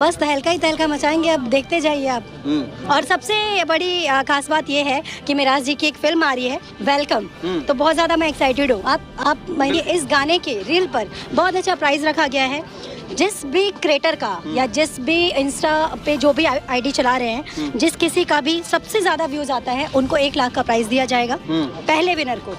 बस तहलका ही तहलका मचाएंगे, अब देखते जाइए आप। और सबसे बड़ी खास बात ये है कि मिराज जी की एक फिल्म आ रही है वेलकम, तो बहुत ज़्यादा मैं एक्साइटेड हूँ। आप मैंने इस गाने के रील पर बहुत अच्छा प्राइस रखा गया है। जिस भी क्रिएटर का या जिस भी इंस्टा पे जो भी आईडी चला रहे हैं, जिस किसी का भी सबसे ज्यादा व्यूज आता है उनको 1 लाख का प्राइस दिया जाएगा पहले विनर को।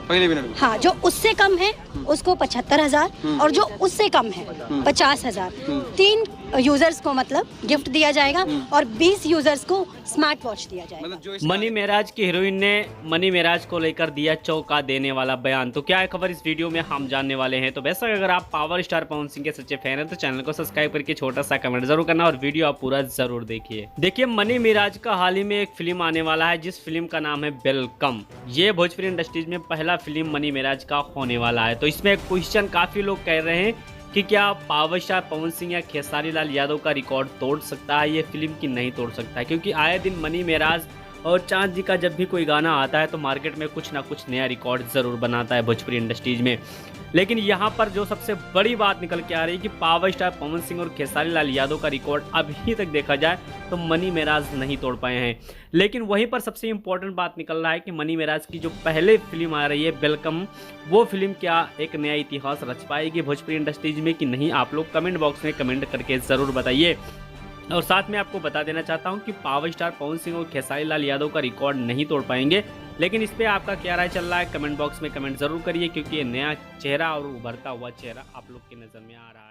हाँ, जो उससे कम है उसको 75,000 और जो उससे कम है 50,000। 3 यूजर्स को मतलब गिफ्ट दिया जाएगा और 20 यूजर्स को स्मार्ट वॉच दिया जाएगा। मनी मेराज की हीरोइन ने मनी मेराज को लेकर दिया चौंका देने वाला बयान। तो क्या है खबर, इस वीडियो में हम जानने वाले हैं। तो वैसे अगर आप पावर स्टार पवन सिंह के सच्चे फैन हैं तो चैनल को सब्सक्राइब करके छोटा सा कमेंट जरूर करना और वीडियो आप पूरा जरूर देखिए। मनी मेराज का हाल ही में एक फिल्म आने वाला है जिस फिल्म का नाम है वेलकम। ये भोजपुरी इंडस्ट्रीज में पहला फिल्म मनी मेराज का होने वाला है। तो इसमें एक क्वेश्चन काफी लोग कह रहे हैं कि क्या पावर स्टार पवन सिंह या खेसारी लाल यादव का रिकॉर्ड तोड़ सकता है ये फिल्म की नहीं तोड़ सकता है, क्योंकि आए दिन मनी मेराज और चांद जी का जब भी कोई गाना आता है तो मार्केट में कुछ ना कुछ नया रिकॉर्ड ज़रूर बनाता है भोजपुरी इंडस्ट्रीज में। लेकिन यहाँ पर जो सबसे बड़ी बात निकल के आ रही है कि पावर स्टार पवन सिंह और खेसारी लाल यादव का रिकॉर्ड अभी तक देखा जाए तो मनी मेराज नहीं तोड़ पाए हैं। लेकिन वहीं पर सबसे इम्पोर्टेंट बात निकल रहा है कि मनी मेराज की जो पहले फिल्म आ रही है वेलकम, वो फिल्म क्या एक नया इतिहास रच पाएगी भोजपुरी इंडस्ट्रीज में कि नहीं, आप लोग कमेंट बॉक्स में कमेंट करके ज़रूर बताइए। और साथ में आपको बता देना चाहता हूं कि पावर स्टार पवन सिंह और खेसारी लाल यादव का रिकॉर्ड नहीं तोड़ पाएंगे। लेकिन इस पे आपका क्या राय चल रहा है कमेंट बॉक्स में कमेंट जरूर करिए, क्योंकि ये नया चेहरा और उभरता हुआ चेहरा आप लोग की नज़र में आ रहा है।